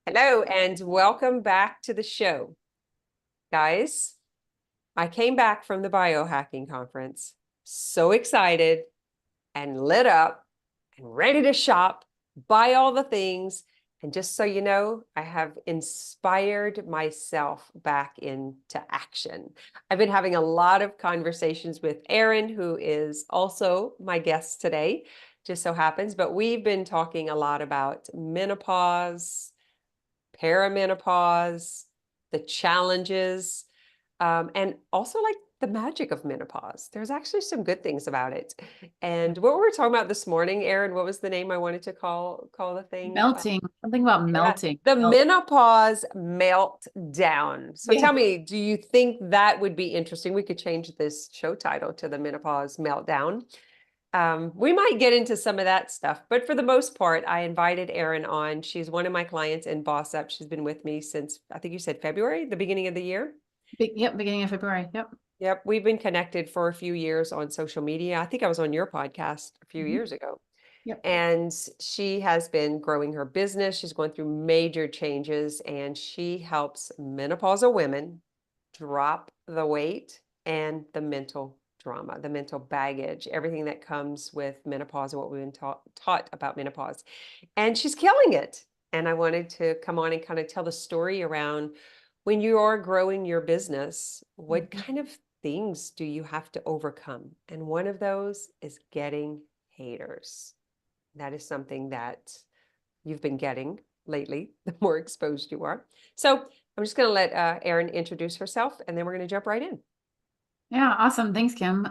Hello and welcome back to the show. Guys, I came back from the biohacking conference, so excited and lit up and ready to shop, buy all the things. And just so you know, I have inspired myself back into action. I've been having a lot of conversations with Erin, who is also my guest today, just so happens, but we've been talking a lot about menopause, perimenopause, the challenges, and also like the magic of menopause. There's actually some good things about it. And what we were talking about this morning, Erin, what was the name I wanted to call the thing? Melting, something about Yeah, melting. the menopause meltdown. So Yeah. tell me, do you think that would be interesting? We could change this show title to the menopause meltdown. We might get into some of that stuff, but for the most part, I invited Erin on. She's one of my clients in Boss Up. She's been with me since, I think you said February, the beginning of the year. Yep, beginning of February. Yep. Yep, we've been connected for a few years on social media. I think I was on your podcast a few Mhm. years ago. Yep. And she has been growing her business. She's going through major changes, and she helps menopausal women drop the weight and the mental drama, the mental baggage, everything that comes with menopause, what we've been taught about menopause. And she's killing it. And I wanted to come on and kind of tell the story around when you are growing your business, what Mhm. kind of things do you have to overcome? And one of those is getting haters. That is something that you've been getting lately, the more exposed you are. So I'm just going to let Erin introduce herself, and then we're going to jump right in. Yeah, awesome. Thanks, Kim.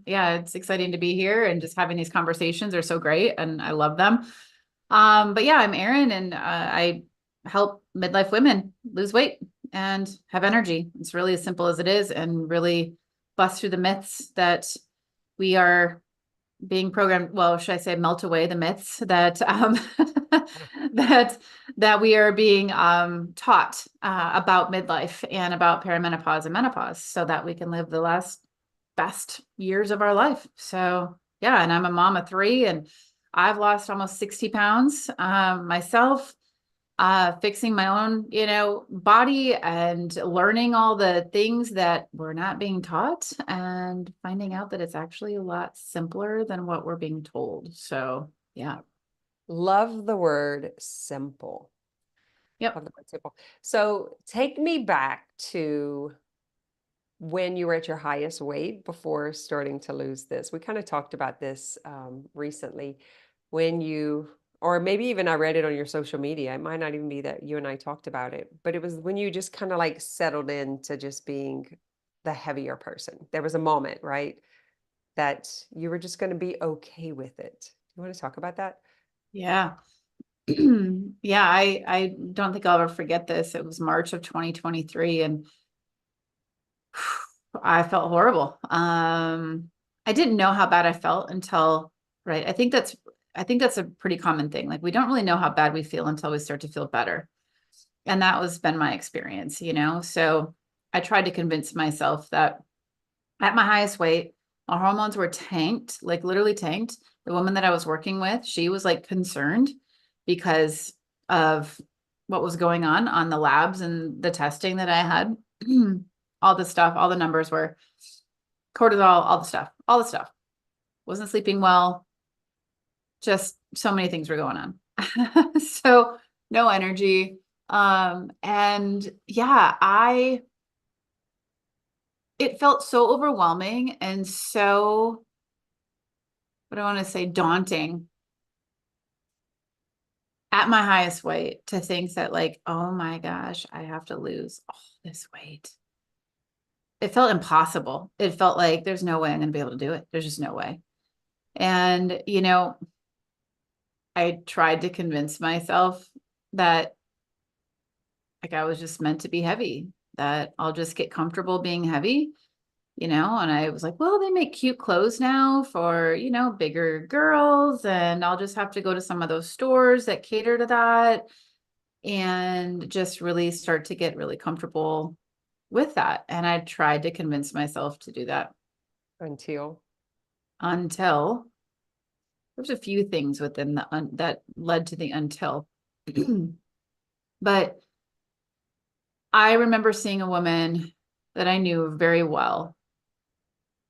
Yeah, it's exciting to be here and just having these conversations are so great and I love them. But yeah, I'm Erin and I help midlife women lose weight and have energy. It's really as simple as it is and really bust through the myths that we are being programmed, well, should I say melt away the myths that that that we are being taught about midlife and about perimenopause and menopause so that we can live the last best years of our life. So yeah, and I'm a mom of three and I've lost almost 60 pounds myself, fixing my own, body and learning all the things that we're not being taught and finding out that it's actually a lot simpler than what we're being told. So, yeah. Love the word simple. Yep. Love the word simple. So take me back to when you were at your highest weight before starting to lose this. We kind of talked about this recently when you, or maybe even I read it on your social media. It might not even be that you and I talked about it, but it was when you just kind of like settled into just being the heavier person. There was a moment, right, that you were just going to be okay with it. You want to talk about that? Yeah. Yeah, I don't think I'll ever forget this. It was March of 2023 and I felt horrible. I didn't know how bad I felt until, right. I think that's a pretty common thing. Like we don't really know how bad we feel until we start to feel better. And that was been my experience. So I tried to convince myself that at my highest weight, my hormones were tanked, like literally tanked. The woman that I was working with, she was like concerned because of what was going on the labs and the testing that I had. All the stuff, all the numbers were cortisol, all the stuff. Wasn't sleeping well. Just so many things were going on. So no energy. And yeah, it felt so overwhelming and so, what do I want to say, daunting at my highest weight to think that like, oh my gosh, I have to lose all this weight. It felt impossible. It felt like there's no way I'm going to be able to do it. There's just no way. And, I tried to convince myself that like I was just meant to be heavy, that I'll just get comfortable being heavy. And I was like, well, they make cute clothes now for, bigger girls, and I'll just have to go to some of those stores that cater to that and just really start to get really comfortable with that. And I tried to convince myself to do that Until until there's a few things within that led to the until. But I remember seeing a woman that I knew very well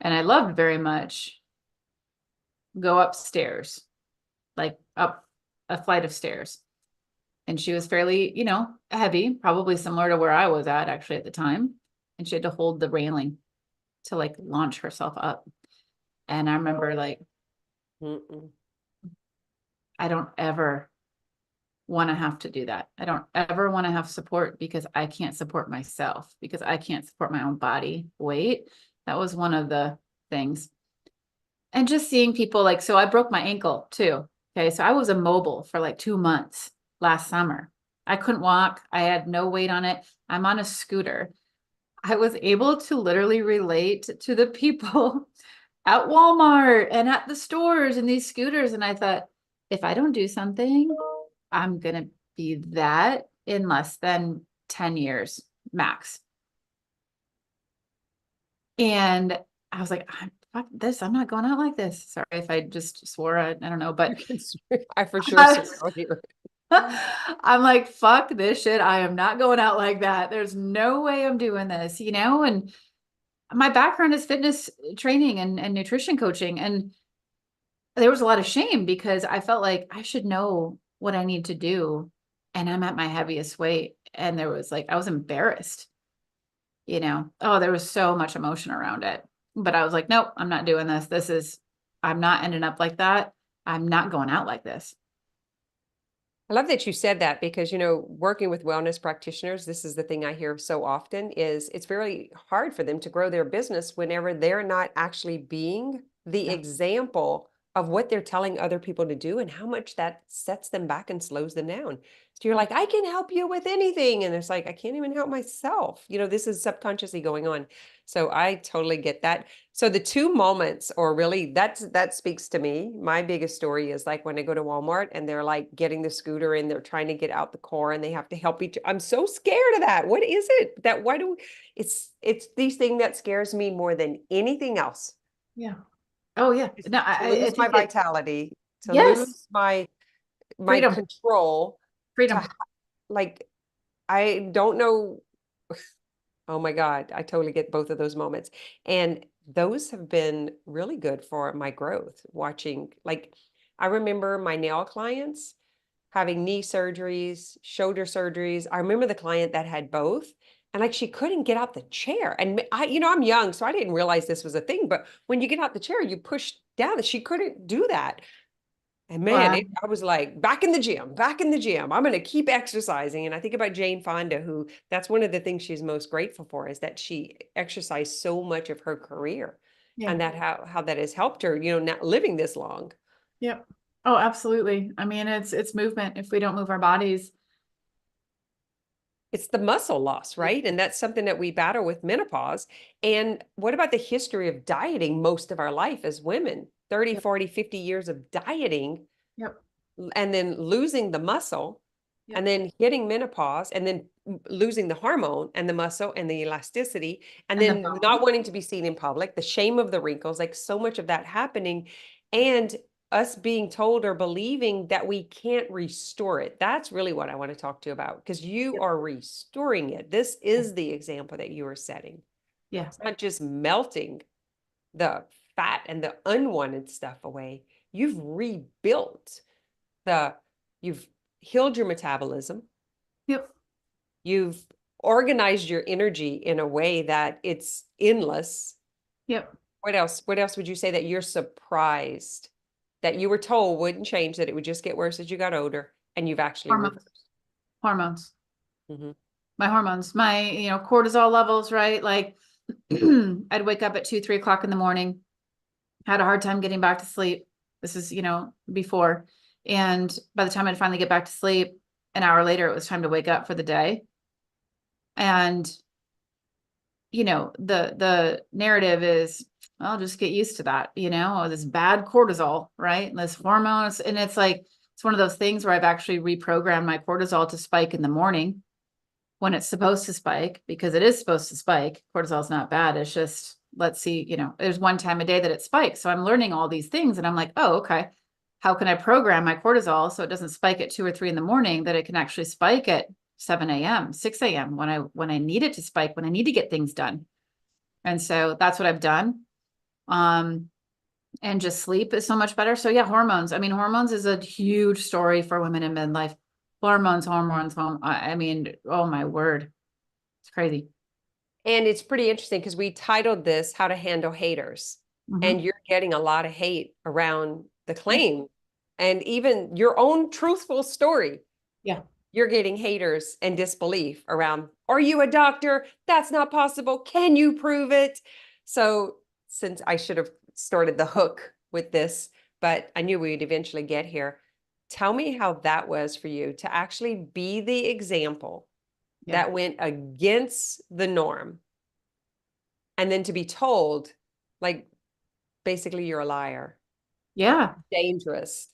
and I loved very much go upstairs, like up a flight of stairs. And she was fairly, heavy, probably similar to where I was at actually at the time. And she had to hold the railing to like launch herself up. And I remember like, Mm-mm. I don't ever want to have to do that. I don't ever want to have support because I can't support myself, because I can't support my own body weight. That was one of the things. And just seeing people like, so I broke my ankle too. Okay. So I was immobile for like 2 months last summer. I couldn't walk. I had no weight on it. I'm on a scooter. I was able to literally relate to the people at Walmart and at the stores and these scooters. And I thought, if I don't do something, I'm going to be that in less than 10 years max. And I was like, fuck this. I'm not going out like this. Sorry if I just swore. I don't know, You but can swear. I for sure I swear was, on here. I'm like, fuck this shit. I am not going out like that. There's no way I'm doing this, And my background is fitness training and nutrition coaching. And there was a lot of shame because I felt like I should know what I need to do. And I'm at my heaviest weight. And there was like, I was embarrassed, Oh, there was so much emotion around it. But I was like, nope, I'm not doing this. I'm not ending up like that. I'm not going out like this. I love that you said that because, working with wellness practitioners, this is the thing I hear so often is it's very hard for them to grow their business whenever they're not actually being the Yeah. example of what they're telling other people to do and how much that sets them back and slows them down. So you're like, I can help you with anything. And it's like, I can't even help myself. This is subconsciously going on. So I totally get that. So the two moments, or really that speaks to me. My biggest story is like when I go to Walmart and they're like getting the scooter and they're trying to get out the car and they have to help each. I'm so scared of that. What is it that why do it's these thing that scares me more than anything else. Yeah. Oh yeah. Is No, to I lose my think it, vitality, to yes, lose my freedom, control, to freedom. like I don't know. Oh my God, I totally get both of those moments. And those have been really good for my growth. Watching, like, I remember my nail clients having knee surgeries, shoulder surgeries. I remember the client that had both. And like she couldn't get out the chair. And I'm young, so I didn't realize this was a thing. But when you get out the chair, you push down. She couldn't do that. And man, Wow. I was like, back in the gym, back in the gym. I'm going to keep exercising. And I think about Jane Fonda, who that's one of the things she's most grateful for is that she exercised so much of her career Yeah. and that how that has helped her, not living this long. Yep. Oh, absolutely. I mean, it's movement. If we don't move our bodies, It's the muscle loss, right? And that's something that we battle with menopause. And what about the history of dieting most of our life as women? 30, yep, 40, 50 years of dieting yep, and then losing the muscle and yep. then hitting menopause and then losing the hormone and the muscle and the elasticity and And the then not bone. wanting to be seen in public, the shame of the wrinkles, like so much of that happening and us being told or believing that we can't restore it. That's really what I want to talk to you about because you Yep. are restoring it. This is the example that you are setting. Yeah. It's not just melting the fat and the unwanted stuff away. You've rebuilt the you've healed your metabolism. Yep. You've organized your energy in a way that it's endless. Yep. What else? What else would you say that you're surprised that you were told wouldn't change, that it would just get worse as you got older, and you've actually Hormones. reversed? Hormones. Mm-hmm. My hormones. My, cortisol levels, right? Like I'd wake up at 2, 3 o'clock in the morning, had a hard time getting back to sleep. This is, before. And by the time I'd finally get back to sleep, an hour later, it was time to wake up for the day. And, the narrative is, I'll just get used to that, this bad cortisol, right? And this hormones. And it's like, it's one of those things where I've actually reprogrammed my cortisol to spike in the morning when it's supposed to spike, because it is supposed to spike. Cortisol is not bad. It's just, let's see, there's one time a day that it spikes. So I'm learning all these things and I'm like, oh, okay. How can I program my cortisol so it doesn't spike at 2 or 3 in the morning, that it can actually spike at 7 a.m., 6 a.m. when I need it to spike, when I need to get things done. And so that's what I've done. And just sleep is so much better. So yeah, hormones. I mean, hormones is a huge story for women in midlife. I mean, oh my word. It's crazy. And it's pretty interesting because we titled this How to Handle Haters. And Mm-hmm. you're getting a lot of hate around the Yeah. claim and even your own truthful story. Yeah. You're getting haters and disbelief around, are you a doctor? That's not possible. Can you prove it? So, since I should have started the hook with this, but I knew we'd eventually get here. Tell me how that was for you to actually be the example Yeah. that went against the norm and then to be told, like, basically, you're a liar. Yeah. Dangerous.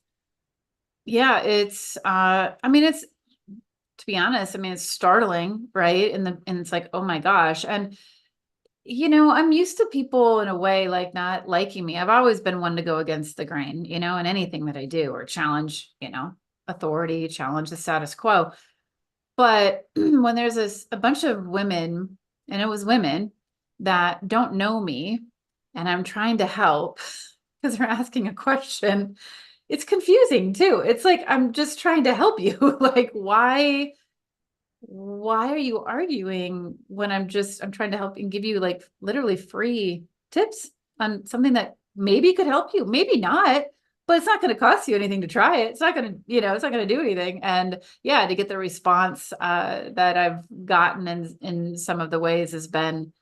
Yeah. I mean, it's, to be honest, I mean, it's startling, right? And it's like, oh my gosh. And, I'm used to people in a way like not liking me. I've always been one to go against the grain, in anything that I do or challenge, authority, challenge the status quo. But when there's a bunch of women, and it was women that don't know me, and I'm trying to help because they're asking a question, it's confusing too. It's like, I'm just trying to help you. Like, why are you arguing when I'm trying to help and give you like literally free tips on something that maybe could help you, maybe not, but it's not going to cost you anything to try it. It's not going to, it's not going to do anything. And yeah, to get the response that I've gotten in some of the ways has been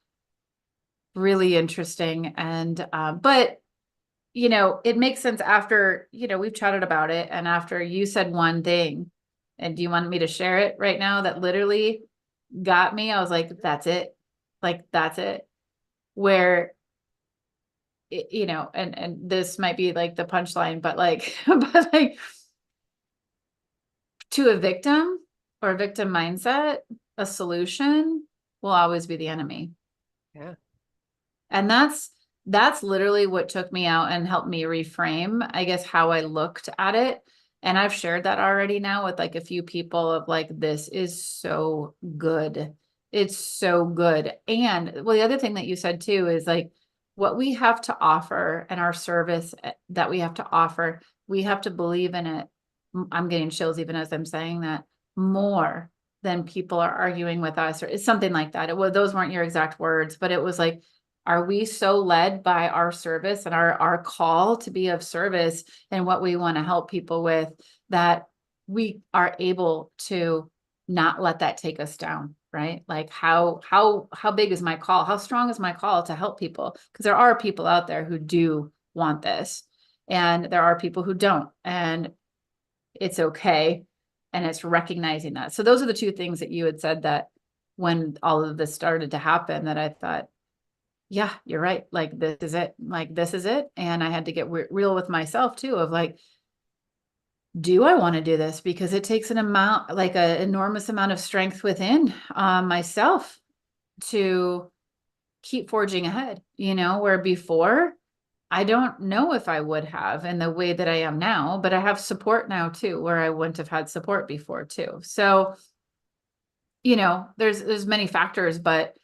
really interesting. And but it makes sense after, we've chatted about it and after you said one thing. And do you want me to share it right now that literally got me? I was like, that's it. Like, that's it. Where, and this might be like the punchline, but like, but like to a victim or a victim mindset, a solution will always be the enemy. Yeah. And that's literally what took me out and helped me reframe, I guess, how I looked at it. And I've shared that already now with like a few people of like, this is so good. It's so good. And well, the other thing that you said too is like what we have to offer and our service that we have to offer, we have to believe in it. I'm getting chills even as I'm saying that, more than people are arguing with us, or it's something like that. Those weren't your exact words, but it was like, are we so led by our service and our call to be of service and what we want to help people with that we are able to not let that take us down, right? Like how big is my call? How strong is my call to help people? Because there are people out there who do want this, and there are people who don't, and it's okay. And it's recognizing that. So those are the two things that you had said that when all of this started to happen that I thought, yeah, you're right. Like, this is it. Like, this is it. And I had to get real with myself too, of like, do I want to do this? Because it takes an amount, like an enormous amount of strength within myself to keep forging ahead, where before I don't know if I would have in the way that I am now, but I have support now too, where I wouldn't have had support before too. So, there's many factors, but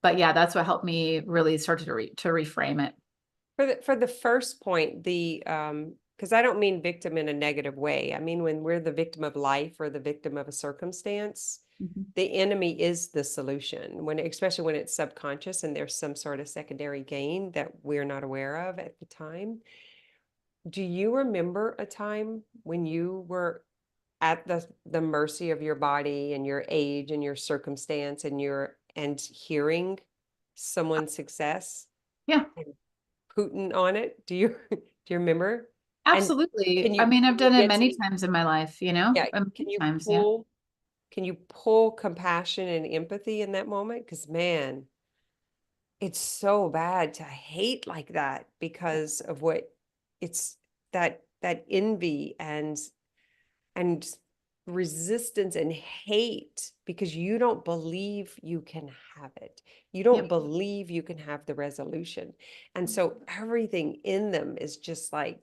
yeah, that's what helped me really start to reframe it. For the first point, because I don't mean victim in a negative way. I mean, when we're the victim of life or the victim of a circumstance, Mhm. the enemy is the solution, especially when it's subconscious and there's some sort of secondary gain that we're not aware of at the time. Do you remember a time when you were at the mercy of your body and your age and your circumstance and hearing someone's success Yeah, and Putin on it? Do you remember? And absolutely. can I you mean, I've can you done it get many some, times in my life, yeah, can many you times. Yeah. pull compassion and empathy in that moment? Because man, it's so bad to hate like that because of what it's that envy and resistance and hate because you don't believe you can have it. You don't Yep. believe you can have the resolution. And so everything in them is just like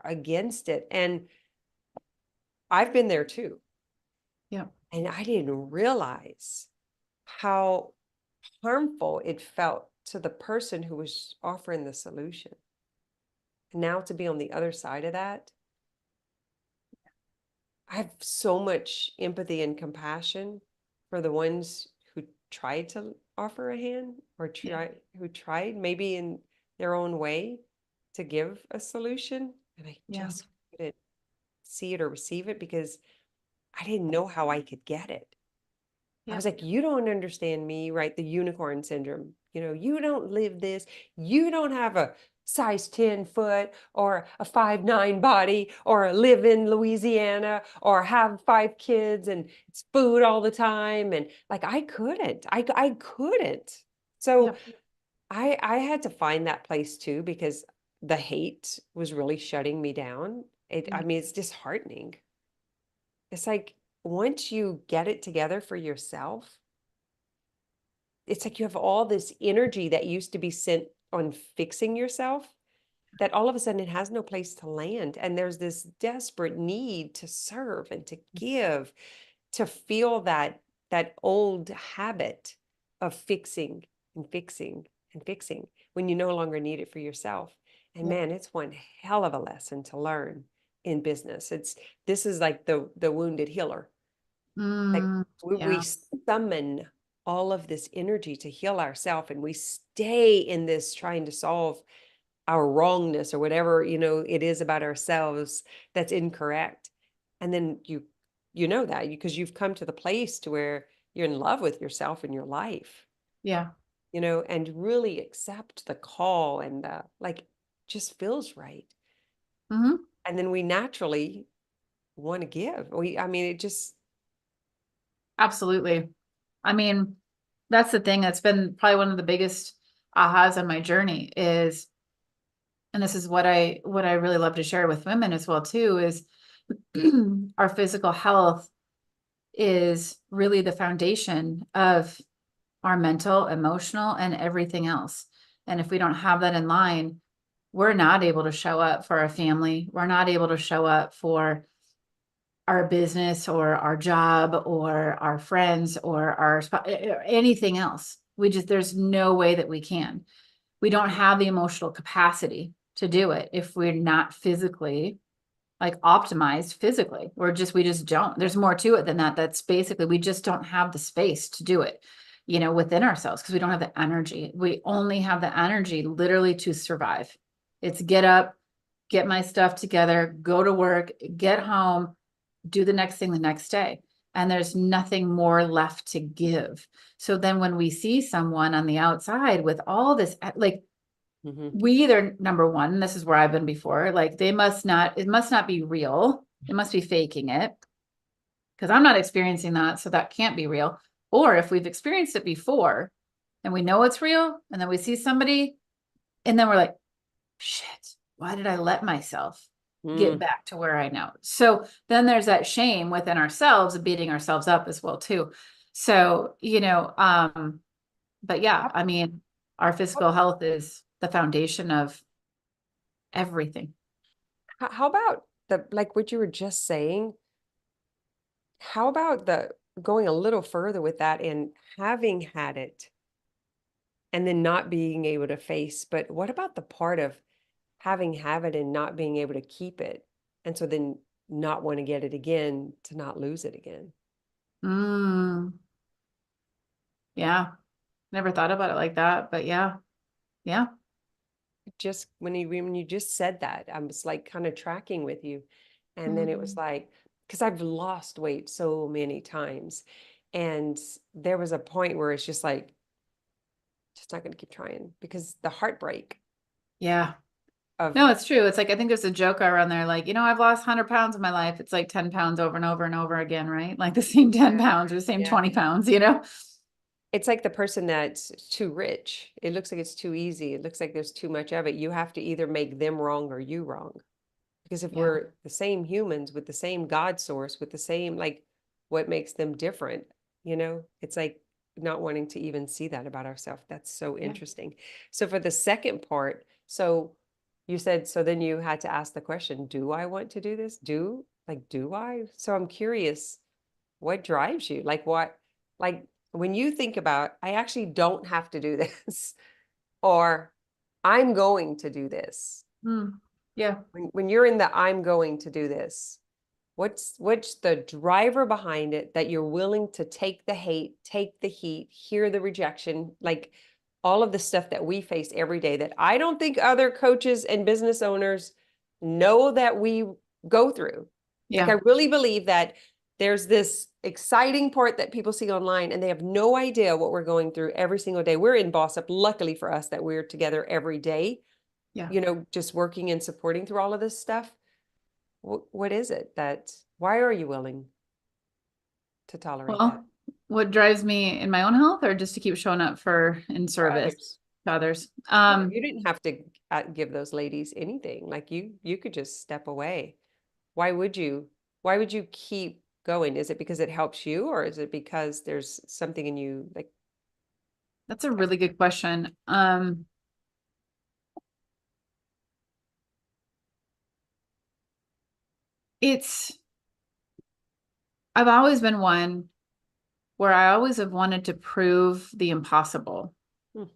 against it. And I've been there too. Yeah. And I didn't realize how harmful it felt to the person who was offering the solution. And now to be on the other side of that, I have so much empathy and compassion for the ones who tried to offer a hand or Yeah. who tried maybe in their own way to give a solution. And I Yeah. just couldn't see it or receive it because I didn't know how I could get it. I Yeah. was like, you don't understand me, right? The unicorn syndrome. You don't live this. You don't have a size 10 foot or a 5'9" body or live in Louisiana or have 5 kids and it's food all the time. And like, I couldn't. I couldn't. Yeah. So I had to find that place too because the hate was really shutting me down. I Yeah. mean, it's disheartening. It's like once you get it together for yourself, it's like you have all this energy that used to be sent on fixing yourself that all of a sudden it has no place to land. And there's this desperate need to serve and to give, to feel that old habit of fixing and fixing and fixing when you no longer need it for yourself. And Yeah. man, it's one hell of a lesson to learn in business. This is like the wounded healer. Like we Yeah. summon all of this energy to heal ourselves and we stay in this trying to solve our wrongness or whatever it is about ourselves that's incorrect. And then you know that because you've come to the place to where you're in love with yourself and your life, Yeah. and really accept the call and like just feels right. Hmm. And then we naturally want to give. I mean, it just. Absolutely. I mean, that's the thing that's been probably one of the biggest ahas on my journey is, and this is what I really love to share with women as well too, is our physical health is really the foundation of our mental, emotional, and everything else. And if we don't have that in line, we're not able to show up for our family. We're not able to show up for our business or our job or our friends or anything else. There's no way that we can. We don't have the emotional capacity to do it if we're not physically like optimized physically. We just don't. There's more to it than that. That's basically, we just don't have the space to do it, within ourselves because we don't have the energy. We only have the energy literally to survive. It's get up, get my stuff together, go to work, get home, do the next thing the next day. And there's nothing more left to give. So then when we see someone on the outside with all this, like, Mhm. we either, number one, this is where I've been before, like it must not be real. It must be faking it because I'm not experiencing that. So that can't be real. Or if we've experienced it before and we know it's real, and then we see somebody and then we're like, shit, why did I let myself get Mm. back to where I know? So then there's that shame within ourselves of beating ourselves up as well too. So, but yeah, I mean, our physical health is the foundation of everything. How about the like what you were just saying? How about the going a little further with that and having had it and then not being able to face, but what about the part of having have it and not being able to keep it? And so then not want to get it again to not lose it again. Mm, yeah. Never thought about it like that, but yeah. Yeah. Just when you just said that, I was like kind of tracking with you. And then it was Mm, like, because I've lost weight so many times. And there was a point where it's just like, just not going to keep trying because the heartbreak yeah. of. No, it's true. It's like, I think there's a joke around there, like, I've lost 100 pounds in my life. It's like 10 pounds over and over and over again, right? Like the same 10 Yeah, pounds or the same yeah. 20 pounds. It's like the person that's too rich. It looks like it's too easy. It looks like there's too much of it. You have to either make them wrong or you wrong. Because if Yeah. we're the same humans with the same God source, with the same, like, what makes them different? It's like not wanting to even see that about ourselves. That's so Yeah. interesting. So for the second part, so you said, so then you had to ask the question, do I want to do this? Do I? So I'm curious, what drives you? Like what, like when you think about, I actually don't have to do this, or I'm going to do this. Mm. Yeah. When you're in the I'm going to do this, what's the driver behind it that you're willing to take the hate, take the heat, hear the rejection, like all of the stuff that we face every day that I don't think other coaches and business owners know that we go through. Like I Yeah. really believe that there's this exciting part that people see online and they have no idea what we're going through every single day. We're in Boss Up, luckily for us that we're together every day, Yeah. just working and supporting through all of this stuff. What is it that, why are you willing to tolerate that Well, what drives me in my own health or just to keep showing up for in for service others? to others? Yeah, you didn't have to give those ladies anything. Like you could just step away. Why would you? Why would you keep going? Is it because it helps you, or is it because there's something in you like, That's a really good question. It's I've always been one where I always have wanted to prove the impossible. hmm, I'm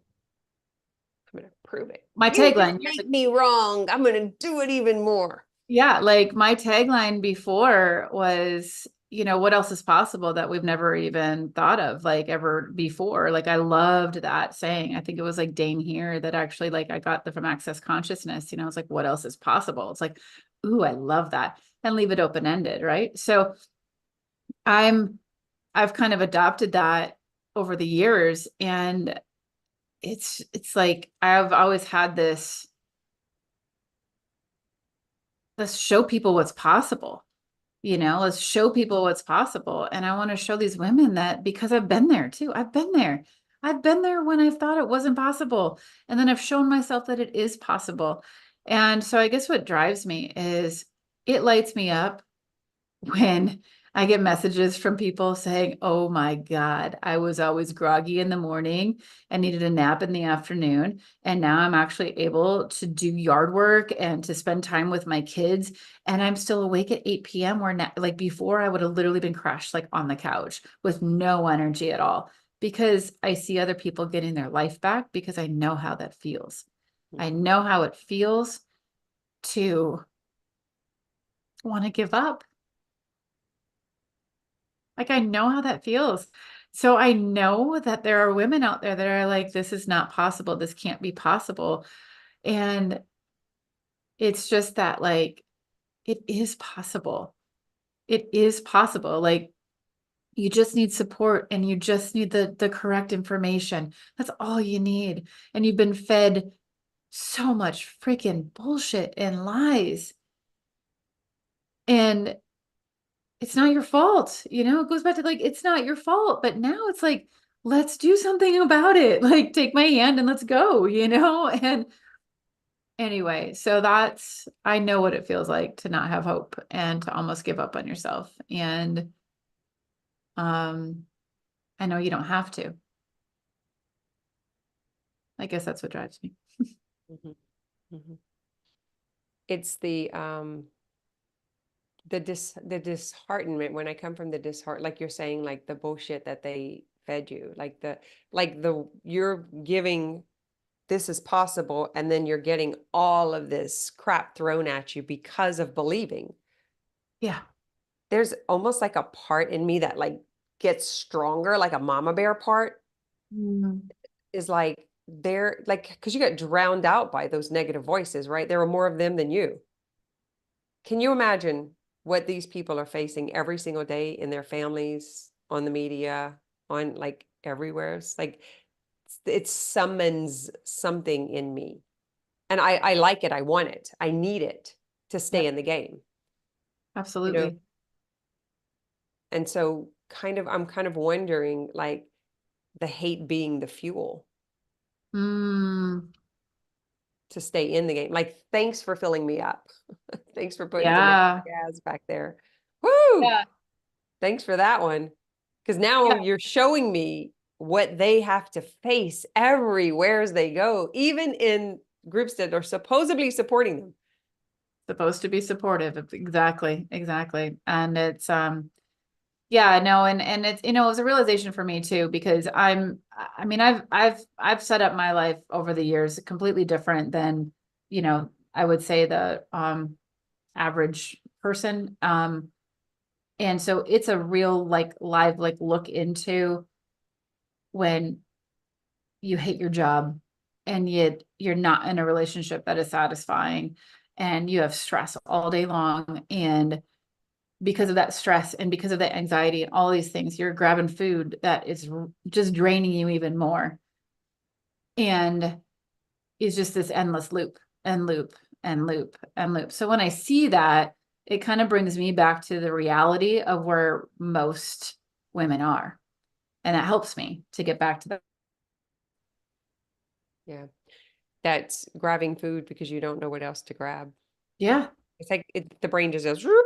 gonna prove it. My You just tagline years make me wrong. I'm gonna do it even more. Yeah, like my tagline before was, what else is possible that we've never even thought of like ever before? Like I loved that saying. I think it was like Dane here that actually like I got the from Access Consciousness, it's like what else is possible? It's like, ooh, I love that. And leave it open-ended, right? So I'm I've kind of adopted that over the years and it's like I've always had this let's show people what's possible. Let's show people what's possible. And I want to show these women that because I've been there too. I've been there. I've been there when I thought it wasn't possible. And then I've shown myself that it is possible. And so I guess what drives me is it lights me up when I get messages from people saying, oh my God, I was always groggy in the morning and needed a nap in the afternoon. And now I'm actually able to do yard work and to spend time with my kids. And I'm still awake at 8 p.m. where like before I would have literally been crashed like on the couch with no energy at all because I see other people getting their life back because I know how that feels. I Mhm. know how it feels to want to give up. Like I know how that feels. So I know that there are women out there that are like, this is not possible. This can't be possible. And it's just that like, it is possible. It is possible. Like you just need support and you just need the correct information. That's all you need. And you've been fed so much freaking bullshit and lies. And it's not your fault. It goes back to like, it's not your fault. But now it's like, let's do something about it. Like, take my hand and let's go. And anyway, so I know what it feels like to not have hope and to almost give up on yourself. And I know you don't have to. I guess that's what drives me. Mhm. Mhm. It's the disheartenment when I come from the like you're saying, like the bullshit that they fed you, like the you're giving this is possible, and then you're getting all of this crap thrown at you because of believing. Yeah. There's almost like a part in me that like gets stronger, like a mama bear part Mm. is like they're like, because you get drowned out by those negative voices, right? There are more of them than you. Can you imagine what these people are facing every single day in their families, on the media, on like everywhere? It's like it summons something in me. And I like it. I want it. I need it to stay Yep. in the game, you know? Absolutely. And so I'm kind of wondering like the hate being the fuel Mm. to stay in the game. Like, thanks for filling me up. Thanks for putting some extra Yeah. gas back there. Woo! Yeah. Thanks for that one. Because now Yeah. you're showing me what they have to face everywhere as they go, even in groups that are supposedly supporting them. Supposed to be supportive. Exactly. Exactly. And it's, Yeah, no, and it's, it was a realization for me too, because I mean, I've set up my life over the years completely different than, I would say the average person. And so it's a real like live like look into when you hate your job and yet you're not in a relationship that is satisfying and you have stress all day long, and because of that stress and because of that anxiety and all these things, you're grabbing food that is just draining you even more. And it's just this endless loop and loop and loop and loop. So when I see that, it kind of brings me back to the reality of where most women are. And that helps me to get back to that. Yeah. That's grabbing food because you don't know what else to grab. Yeah. It's like the brain just goes, "Roop."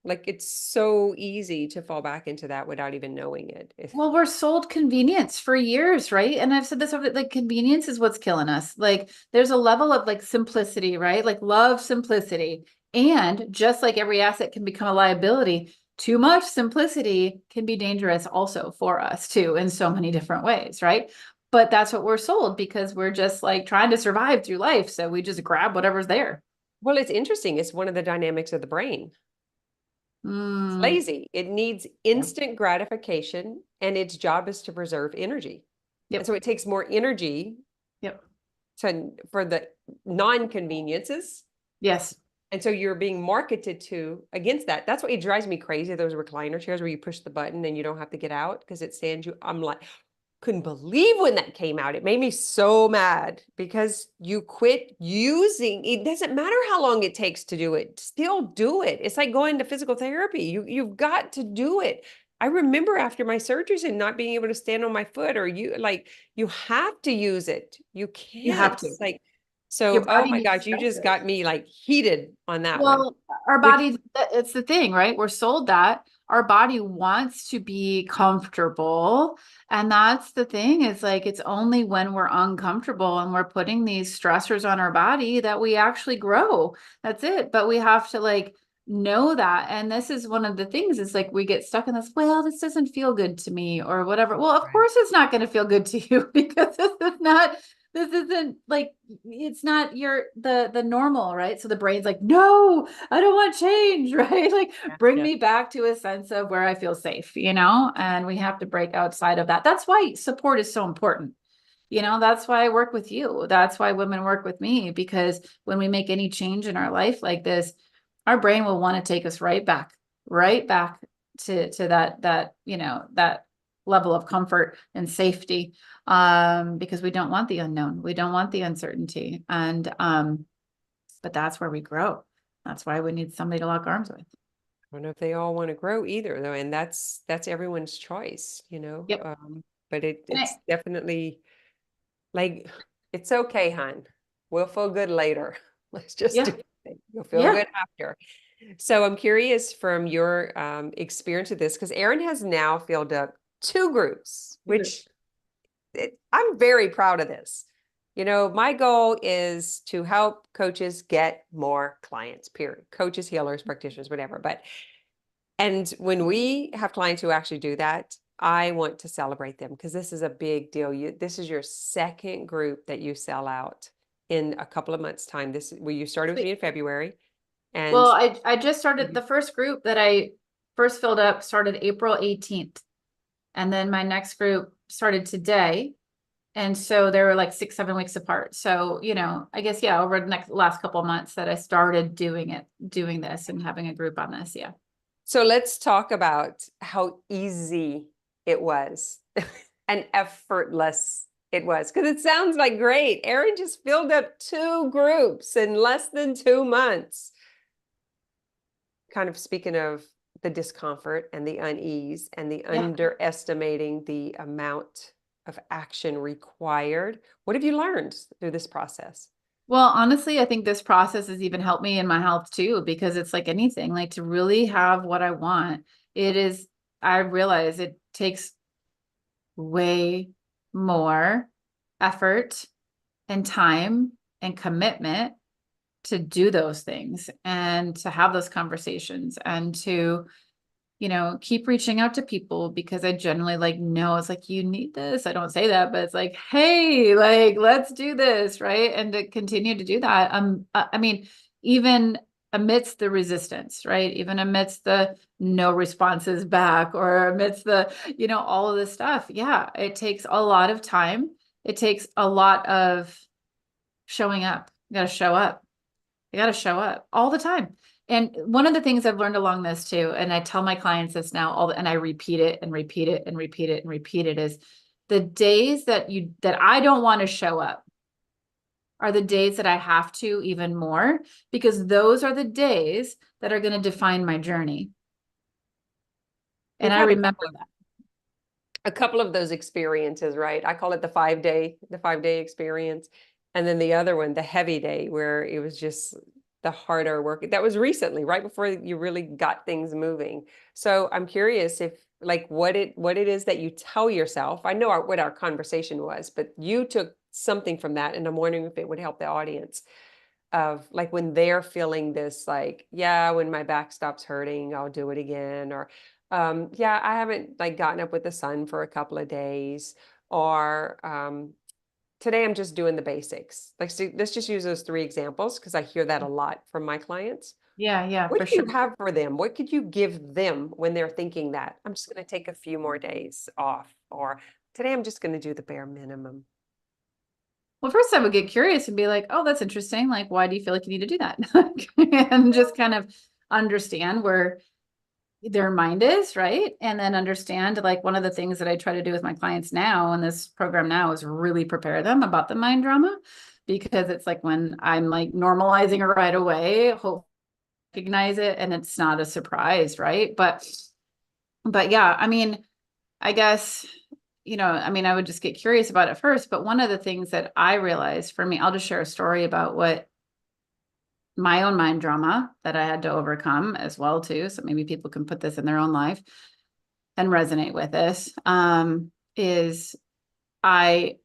Like it's so easy to fall back into that without even knowing it. Well, we're sold convenience for years, right? And I've said this over, like convenience is what's killing us. Like there's a level of like simplicity, right? Like love simplicity. And just like every asset can become a liability, too much simplicity can be dangerous also for us too, in so many different ways, right? But that's what we're sold because we're just like trying to survive through life. So we just grab whatever's there. Well, it's interesting. It's one of the dynamics of the brain. It's Mm, lazy. It needs yeah. instant gratification, and its job is to preserve energy. And Yep. so it takes more energy Yep. for the non-conveniences. Yes. And so you're being marketed to against that. That's what it drives me crazy. Those recliner chairs where you push the button and you don't have to get out because it stands you. I'm like, couldn't believe when that came out. It made me so mad because you quit using it. Doesn't matter how long it takes to do it. Still do it. It's like going to physical therapy. You've got to do it. I remember after my surgeries and not being able to stand on my foot, or you have to use it. You You have can't to. like Your so oh body my needs gosh, you just structure. got me like heated on that one. Well, our Which body, it's the thing, right? We're sold that our body wants to be comfortable. And that's the thing, is like it's only when we're uncomfortable and we're putting these stressors on our body that we actually grow. That's it. But we have to like know that. And this is one of the things, is like we get stuck in this, well, this doesn't feel good to me or whatever. Well, of right. course it's not going to feel good to you because this isn't like, it's not your the normal, right? So the brain's like, no, I don't want change, right? Like Yeah. bring Yeah. me back to a sense of where I feel safe, and we have to break outside of that. That's why support is so important. That's why I work with you. That's why women work with me, because when we make any change in our life like this, our brain will want to take us right back to that level of comfort and safety, because we don't want the unknown. We don't want the uncertainty. And but that's where we grow. That's why we need somebody to lock arms with. I don't know if they all want to grow either, though, and that's everyone's choice, you know. Yep. But And it's definitely like it's okay, hon. We'll feel good later. Let's just do yeah, it. You'll feel yeah. good after. So I'm curious from your experience with this, because Erin has now filled up two groups, which I'm very proud of this. You know, my goal is to help coaches get more clients, period. Coaches, healers, practitioners, whatever. And when we have clients who actually do that, I want to celebrate them because this is a big deal. This is your second group that you sell out in a couple of months' time. You started with me Sweet. in February, and Well, I just started the first group that I first filled up started April 18th. And then my next group started today. And so they were like 6, 7 weeks apart. So, I guess, yeah, over the last couple of months that I started doing this and having a group on this. Yeah. so let's talk about how easy it was and effortless it was. Because it sounds like great. Erin just filled up two groups in less than 2 months. Kind of speaking of the discomfort and the unease and the Yeah. underestimating the amount of action required. What have you learned through this process? Well, honestly, I think this process has even helped me in my health too, because it's like anything, like to really have what I want, I realize it takes way more effort and time and commitment to do those things and to have those conversations and to, keep reaching out to people because I generally like know it's like, you need this. I don't say that, but it's like, hey, like, let's do this. Right. And to continue to do that. I mean, even amidst the resistance, right? Even amidst the no responses back or amidst the, all of this stuff. Yeah. It takes a lot of time. It takes a lot of showing up. You got to show up. You got to show up all the time. And one of the things I've learned along this too, and I tell my clients this now, and I repeat it and repeat it and repeat it and repeat it, is the days that I don't want to show up are the days that I have to even more, because those are the days that are going to define my journey. We've And I had remember that. a couple of those experiences, right? I call it the 5 day experience. And then the other one, the heavy day, where it was just the harder work. That was recently, right before you really got things moving. So I'm curious if like what it is that you tell yourself. I know what our conversation was, but you took something from that, and I'm wondering if it would help the audience of like when they're feeling this, like, yeah, when my back stops hurting, I'll do it again. Or, yeah, I haven't like gotten up with the sun for a couple of days. Or, today I'm just doing the basics. Like, so let's just use those three examples because I hear that a lot from my clients. Yeah, What for do sure. you have for them? What could you give them when they're thinking that I'm just going to take a few more days off, or today I'm just going to do the bare minimum? Well, first I would get curious and be like, oh, that's interesting. Like, why do you feel like you need to do that? And just kind of understand where their mind is, right? And then understand, like, one of the things that I try to do with my clients now in this program now is really prepare them about the mind drama, because it's like when I'm like normalizing it right away, hope recognize it and it's not a surprise, right? But yeah, I mean, I guess, I mean, I would just get curious about it first. But one of the things that I realized for me, I'll just share a story about what my own mind drama that I had to overcome as well too. So maybe people can put this in their own life and resonate with this. Is I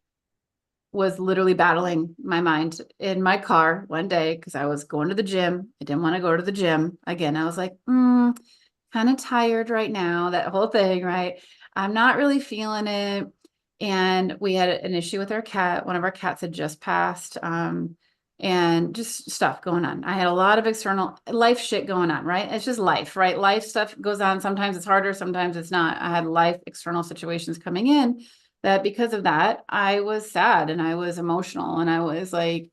was literally battling my mind in my car one day because I was going to the gym. I didn't want to go to the gym again. I was like, kind of tired right now, that whole thing, right? I'm not really feeling it. And we had an issue with our cat. One of our cats had just passed. And just stuff going on. I had a lot of external life shit going on, right? It's just life, right? Life stuff goes on. Sometimes it's harder, sometimes it's not. I had life external situations coming in that because of that, I was sad and I was emotional and I was like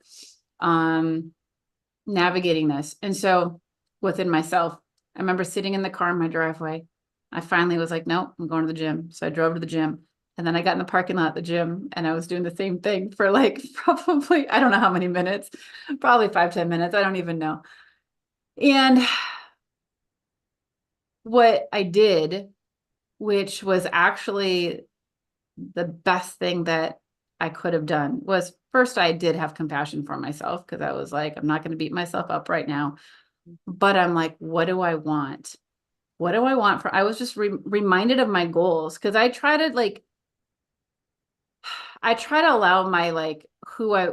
navigating this. And so within myself, I remember sitting in the car in my driveway. I finally was like, nope, I'm going to the gym. So I drove to the gym. And then I got in the parking lot at the gym and I was doing the same thing for like probably, I don't know how many minutes, probably 5-10 minutes. I don't even know. And what I did, which was actually the best thing that I could have done, was first, I did have compassion for myself because I was like, I'm not going to beat myself up right now. But I'm like, what do I want? What do I want I was just reminded of my goals because I try to allow my like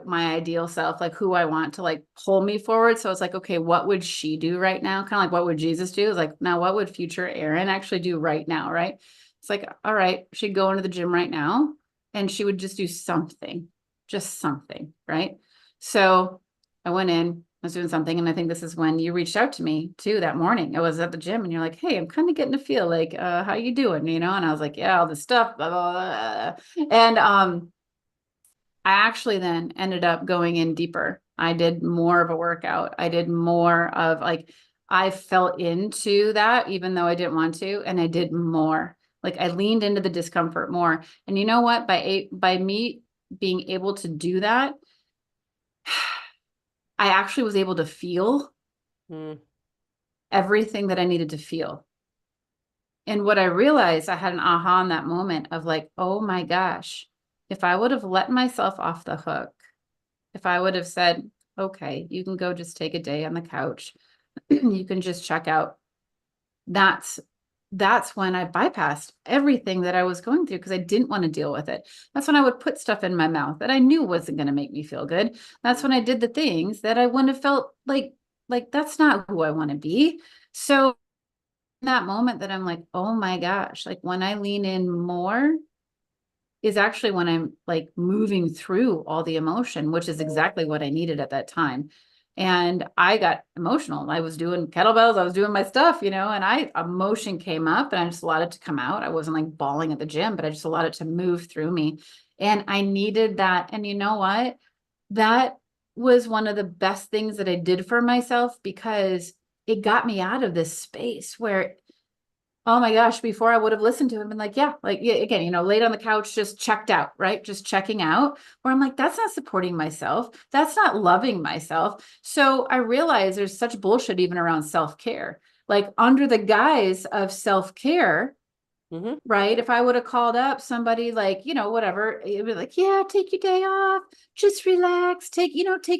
my ideal self, like who I want to like pull me forward. So it's like, okay, what would she do right now? Kind of like what would Jesus do? It's like, now what would future Erin actually do right now? Right. It's like, all right, she'd go into the gym right now and she would just do something, just something. Right. So I went in, I was doing something. And I think this is when you reached out to me too that morning. I was at the gym and you're like, hey, I'm kind of getting to feel like, how you doing? And I was like, yeah, all this stuff, blah, blah, blah. And, I actually then ended up going in deeper. I did more of a workout. I did more of like, I fell into that even though I didn't want to, and I did more. Like I leaned into the discomfort more. And you know what? By me being able to do that, I actually was able to feel Mm. everything that I needed to feel. And what I realized, I had an aha in that moment of like, oh my gosh, if I would have let myself off the hook, if I would have said, okay, you can go just take a day on the couch, you can just check out. That's when I bypassed everything that I was going through because I didn't want to deal with it. That's when I would put stuff in my mouth that I knew wasn't going to make me feel good. That's when I did the things that I wouldn't have felt like that's not who I want to be. So that moment that I'm like, oh my gosh, like when I lean in more is actually when I'm like moving through all the emotion, which is exactly what I needed at that time. And I got emotional. I was doing kettlebells, I was doing my stuff, and emotion came up and I just allowed it to come out. I wasn't like bawling at the gym, but I just allowed it to move through me. And I needed that. And you know what? That was one of the best things that I did for myself because it got me out of this space where, oh my gosh, before I would have listened to him and like, yeah, like, yeah, again, laid on the couch, just checked out, right? Just checking out, where I'm like, that's not supporting myself. That's not loving myself. So I realize there's such bullshit even around self-care. Like under the guise of self-care, Mm-hmm. right? If I would have called up somebody like, whatever, it'd be like, yeah, take your day off, just relax, take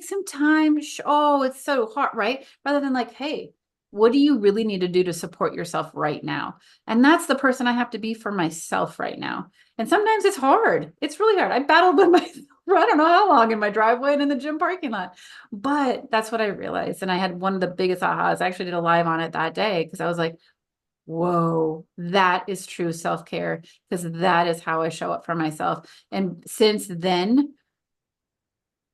some time. Oh, it's so hard, right? Rather than like, hey, what do you really need to do to support yourself right now? And that's the person I have to be for myself right now. And sometimes it's hard. It's really hard. I battled with myself for I don't know how long in my driveway and in the gym parking lot. But that's what I realized. And I had one of the biggest ahas. I actually did a live on it that day because I was like, whoa, that is true self-care because that is how I show up for myself. And since then,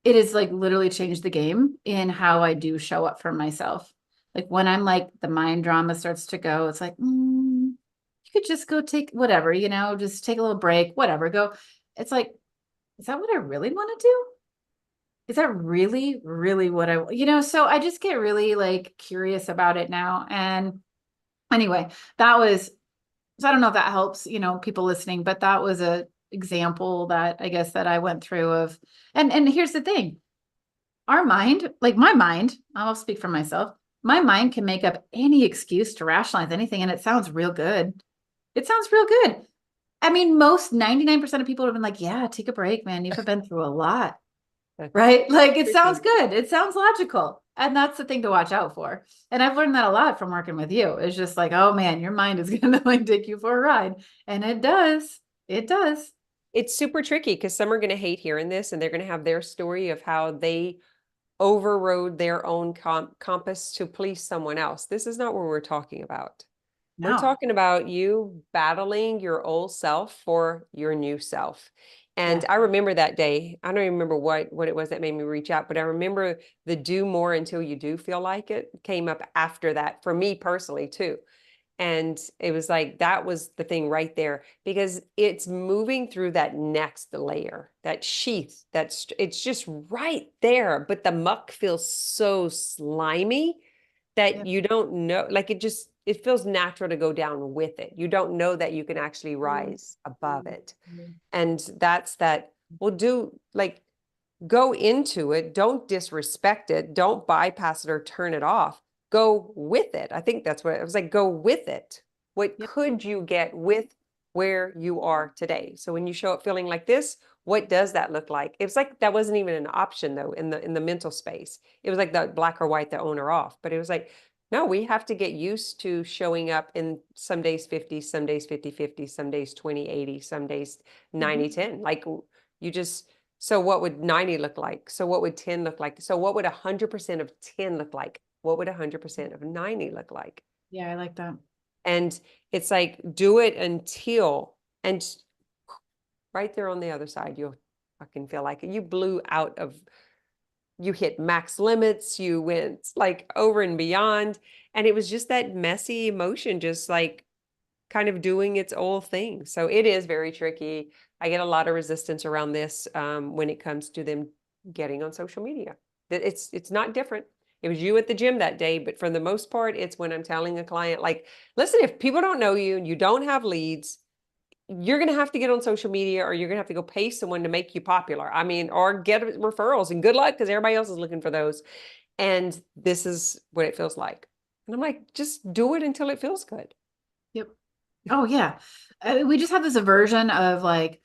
it has like literally changed the game in how I do show up for myself. Like when I'm like the mind drama starts to go, it's like, you could just go take whatever, just take a little break, whatever, go. It's like, is that what I really want to do? Is that really, really what so I just get really like curious about it now. And anyway, that was so I don't know if that helps, people listening, but that was a example that I guess that I went through of, and here's the thing, our mind, like my mind, I'll speak for myself. My mind can make up any excuse to rationalize anything. And it sounds real good. It sounds real good. I mean, most 99% of people have been like, yeah, take a break, man. You've been through a lot. That's Right? Like it sounds tricky. good. It sounds logical. And that's the thing to watch out for. And I've learned that a lot from working with you. It's just like, oh man, your mind is going to like take you for a ride. And it does. It does. It's super tricky because some are going to hate hearing this and they're going to have their story of how they overrode their own compass to please someone else. This is not what we're talking about. We're No. talking about you battling your old self for your new self. And Yeah. I remember that day. I don't even remember what it was that made me reach out, but I remember the do more until you do feel like it came up after that for me personally too. And it was like that was the thing right there because it's moving through that next layer, that sheath, it's just right there, but the muck feels so slimy that Yep. you don't know, like it feels natural to go down with it. You don't know that you can actually rise above it. And that's that we'll do like go into it, don't disrespect it, don't bypass it or turn it off. Go with it. I think that's what it was like. Go with it. What Yep. could you get with where you are today? So when you show up feeling like this, what does that look like? It was like that wasn't even an option though in the mental space. It was like the black or white, the on or off. But it was like, no, we have to get used to showing up in some days 50, some days 50-50, some days 20-80, some days Mhm. 90-10. Like you just so what would 90 look like? So what would 10 look like? So what would 100% of 10 look like? What would 100% of 90 look like? Yeah, I like that. And it's like, do it until, and right there on the other side, you'll fucking feel like it. You blew out of, you hit max limits, you went like over and beyond. And it was just that messy emotion, just like kind of doing its old thing. So it is very tricky. I get a lot of resistance around this when it comes to them getting on social media. It's not different. It was you at the gym that day, but for the most part, it's when I'm telling a client, like, listen, if people don't know you and you don't have leads, you're going to have to get on social media or you're going to have to go pay someone to make you popular. I mean, or get referrals and good luck because everybody else is looking for those. And this is what it feels like. And I'm like, just do it until it feels good. Yep. Oh yeah. We just have this aversion of like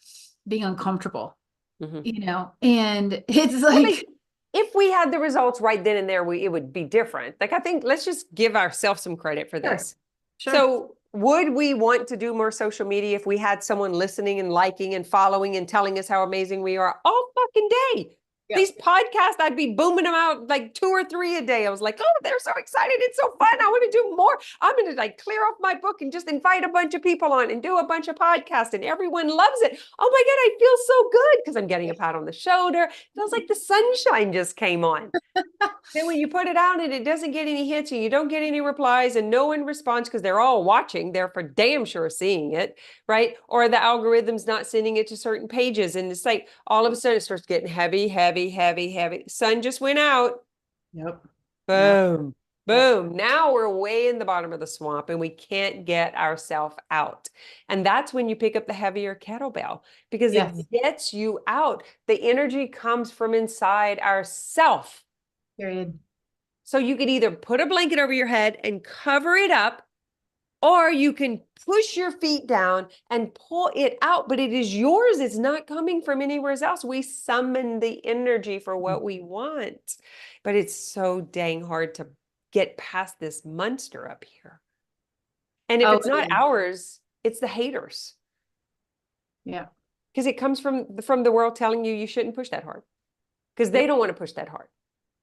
being uncomfortable, Mhm. and it's Well, like like, if we had the results right then and there, it would be different. Like I think let's just give ourselves some credit for sure, this. sure. So would we want to do more social media if we had someone listening and liking and following and telling us how amazing we are all fucking day? Yep. These podcasts, I'd be booming them out like 2 or 3 a day. I was like, oh, they're so excited. It's so fun. I want to do more. I'm going to like clear off my book and just invite a bunch of people on and do a bunch of podcasts and everyone loves it. Oh my God, I feel so good because I'm getting a pat on the shoulder. It feels like the sunshine just came on. Then when you put it out and it doesn't get any hits and you don't get any replies and no one responds because they're all watching, they're for damn sure seeing it, right? Or the algorithm's not sending it to certain pages. And it's like all of a sudden it starts getting heavy, heavy, heavy, heavy. Sun just went out. Yep. Yep. Boom. Yep. Boom. Now we're way in the bottom of the swamp and we can't get ourselves out. And that's when you pick up the heavier kettlebell because it Yes. gets you out. The energy comes from inside ourself. Period. So you could either put a blanket over your head and cover it up, or you can push your feet down and pull it out, but it is yours. It's not coming from anywhere else. We summon the energy for what we want, but it's so dang hard to get past this monster up here. And if Oh, it's not ours, it's the haters. yeah. Because it comes from the world telling you shouldn't push that hard because they don't want to push that hard.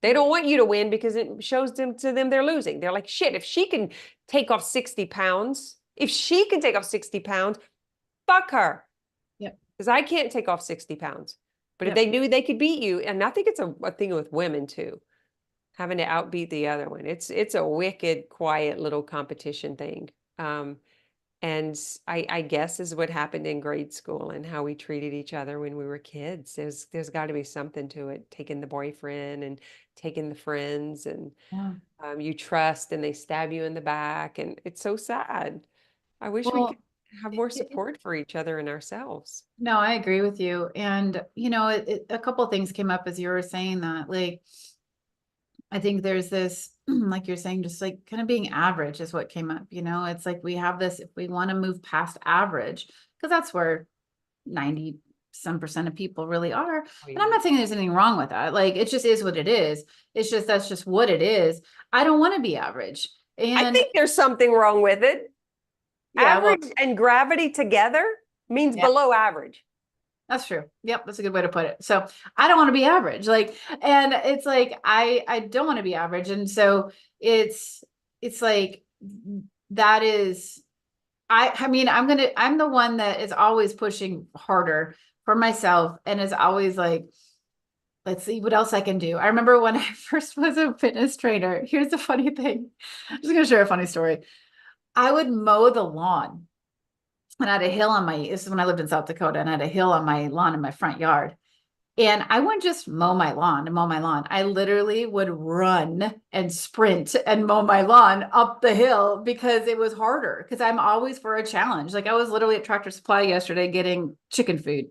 They don't want you to win because it shows them to them they're losing. They're like, shit, if she can take off 60 pounds, fuck her. Yep. Because I can't take off 60 pounds. But if Yep. they knew they could beat you, and I think it's a thing with women too, having to outbeat the other one. It's a wicked, quiet little competition thing. And I guess is what happened in grade school and how we treated each other when we were kids. There's got to be something to it, taking the boyfriend and taking the friends and Yeah. you trust and they stab you in the back. And it's so sad. I wish we could Well, have more support for each other and ourselves. no, I agree with you. And, a couple of things came up as you were saying that. Like, I think there's this, like you're saying, just like kind of being average is what came up. It's like we have this, if we want to move past average, because that's where 90 some percent of people really are. Oh, And I'm yeah. not saying there's anything wrong with that. Like, it just is what it is. That's just what it is. I don't want to be average. I And think there's something wrong with it. yeah, well, Average and gravity together means yeah. below average. That's true. Yep, that's a good way to put it. So I don't want to be average. Like, and it's like I don't want to be average. And so it's like that is I mean, I'm the one that is always pushing harder for myself and is always like, let's see what else I can do. I remember when I first was a fitness trainer. Here's the funny thing. I'm just gonna share a funny story. I would mow the lawn. And I had a hill on this is when I lived in South Dakota, and I had a hill on my lawn in my front yard. And I wouldn't just mow my lawn and mow my lawn. I literally would run and sprint and mow my lawn up the hill because it was harder. Because I'm always for a challenge. Like, I was literally at Tractor Supply yesterday getting chicken feed.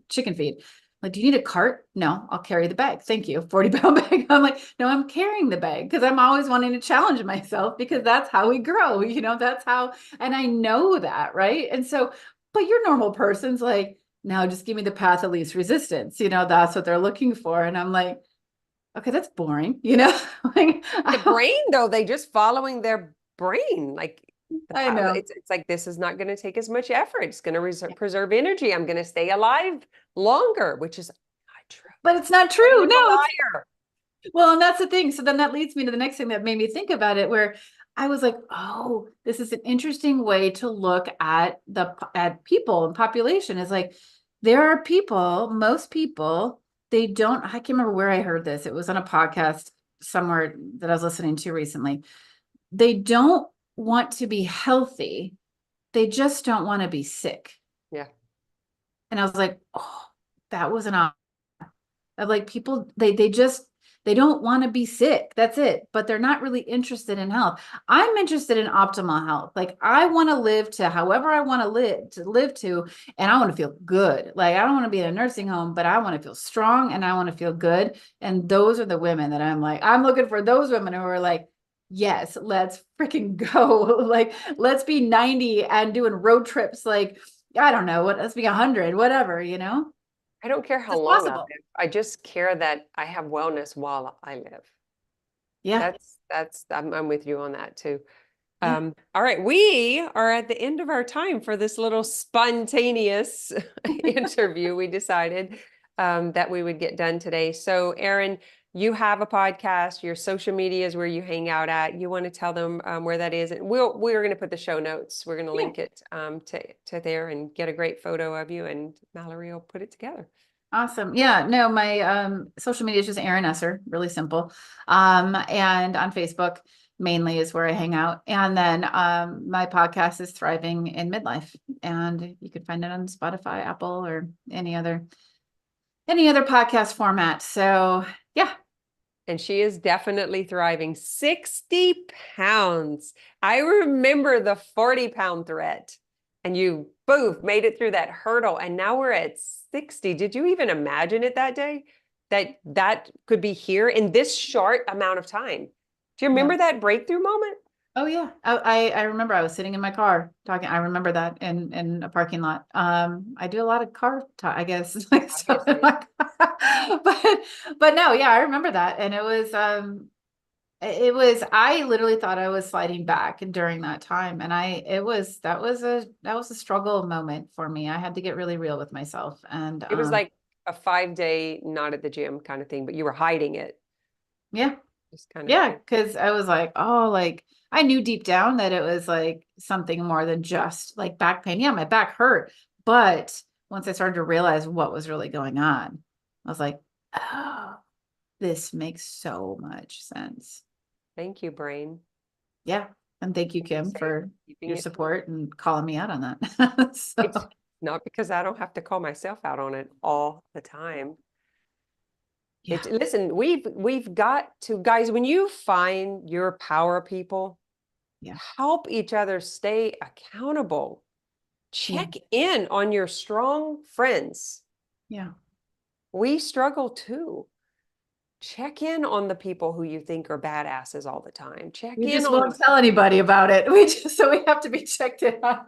Like, do you need a cart? No, I'll carry the bag. Thank you. 40-pound bag. I'm like, no, I'm carrying the bag because I'm always wanting to challenge myself because that's how we grow. That's how, and I know that, right? And so, but your normal person's like, now just give me the path of least resistance. That's what they're looking for. And I'm like, okay, that's boring, like, The brain, though, they just following their brain. Like, I know. it's like, this is not going to take as much effort. It's going to preserve energy. I'm going to stay alive longer, which is not true. But it's not true. Brain is a No, liar. well, and that's the thing. So then that leads me to the next thing that made me think about it, where I was like, oh, this is an interesting way to look at people and population. Is like, there are people, most people, they don't, I can't remember where I heard this. It was on a podcast somewhere that I was listening to recently. They don't want to be healthy. They just don't want to be sick. Yeah. And I was like, oh, that was an option. Of like, people, they don't want to be sick. That's it. But they're not really interested in health. I'm interested in optimal health. Like, I want to live to however I want to live to, and I want to feel good. Like, I don't want to be in a nursing home, but I want to feel strong and I want to feel good. And those are the women that I'm looking for, those women who are like, yes, let's freaking go. Like, let's be 90 and doing road trips. Like, I don't know let's be 100, whatever, I don't care how it's long I possible. live. I just care that I have wellness while I live. Yeah. I'm with you on that too. Yeah. All right, we are at the end of our time for this little spontaneous interview, we decided. that we would get done today. So Erin, you have a podcast, your social media is where you hang out at. You want to tell them where that is? And we're going to put the show notes. We're going to Yeah. link it to there and get a great photo of you, and Mallory will put it together. Awesome. Yeah, no, my social media is just Erin Esser, really simple. And on Facebook mainly is where I hang out. And then my podcast is Thriving in Midlife. And you can find it on Spotify, Apple, or any other podcast format. So yeah. And she is definitely thriving. 60 pounds. I remember the 40-pound threat. And you, boom, made it through that hurdle. And now we're at 60. Did you even imagine it that day? That could be here in this short amount of time. Do you remember that breakthrough moment? Oh yeah. I remember I was sitting in my car talking. I remember that in a parking lot. I do a lot of car talk, I guess. Like stuff in my car. But no, yeah, I remember that. And it was I literally thought I was sliding back during that time. And that was a struggle moment for me. I had to get really real with myself. And It was like a 5-day not at the gym kind of thing, but you were hiding it. yeah. Just kind of Yeah, because I was like, oh, like I knew deep down that it was like something more than just like back pain. Yeah, my back hurt. But once I started to realize what was really going on, I was like, oh, this makes so much sense. Thank you, brain. Yeah. And thank you, Kim, for Keeping your it support and calling me out on that. So It's not because I don't have to call myself out on it all the time. yeah. Listen, we've got to, guys, when you find your power people, Yeah. help each other stay accountable. Yeah. Check in on your strong friends. Yeah. We struggle too. Check in on the people who you think are badasses all the time. Check We in just on won't tell anybody about it. So we have to be checked in on.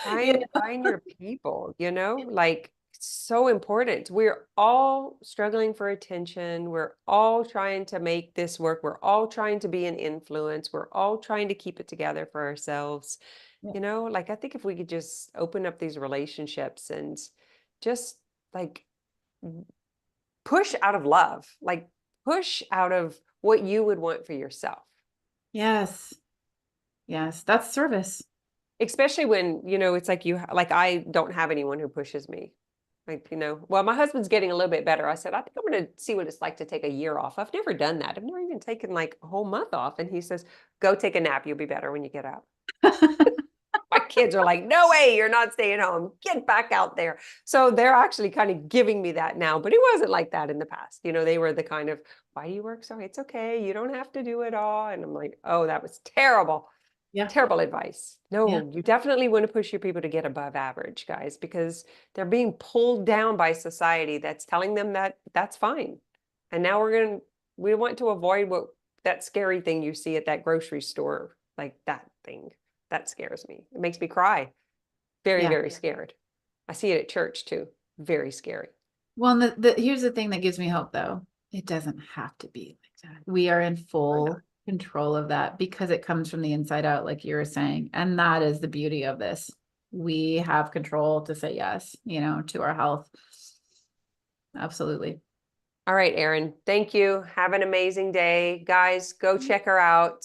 You know? find your people, like it's so important. We're all struggling for attention. We're all trying to make this work. We're all trying to be an influence. We're all trying to keep it together for ourselves. Yeah. Like I think if we could just open up these relationships and just like push out of love, like push out of what you would want for yourself. Yes. Yes. That's service. Especially when, it's like I don't have anyone who pushes me. Like, well, my husband's getting a little bit better. I said, I think I'm going to see what it's like to take a year off. I've never done that. I've never even taken like a whole month off. And he says, go take a nap. You'll be better when you get out. My kids are like, no way, you're not staying home. Get back out there. So they're actually kind of giving me that now, but it wasn't like that in the past. They were the kind of, why do you work so? It's okay. You don't have to do it all. And I'm like, oh, that was terrible. Yeah. Terrible advice. Yeah. No, you definitely want to push your people to get above average, guys, because they're being pulled down by society that's telling them that that's fine. And now we want to avoid that scary thing you see at that grocery store, like that thing. That scares me. It makes me cry. Very, Yeah. very scared. I see it at church too. Very scary. Well, here's the thing that gives me hope, though. It doesn't have to be like that. We are in full control of that because it comes from the inside out, like you were saying. And that is the beauty of this. We have control to say yes, to our health. Absolutely. All right, Erin. Thank you. Have an amazing day. Guys, go check her out.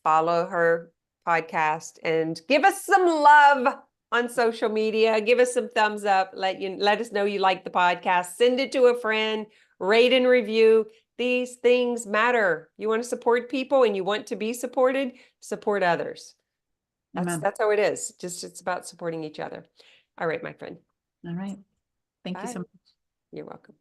Follow her podcast and give us some love on social media. Give us some thumbs up. Let us know you like the podcast. Send it to a friend. Rate and review. These things matter. You want to support people and you want to be supported, support others. That's how it is. It's about supporting each other. All right, my friend. All right. Thank you so much. You're welcome.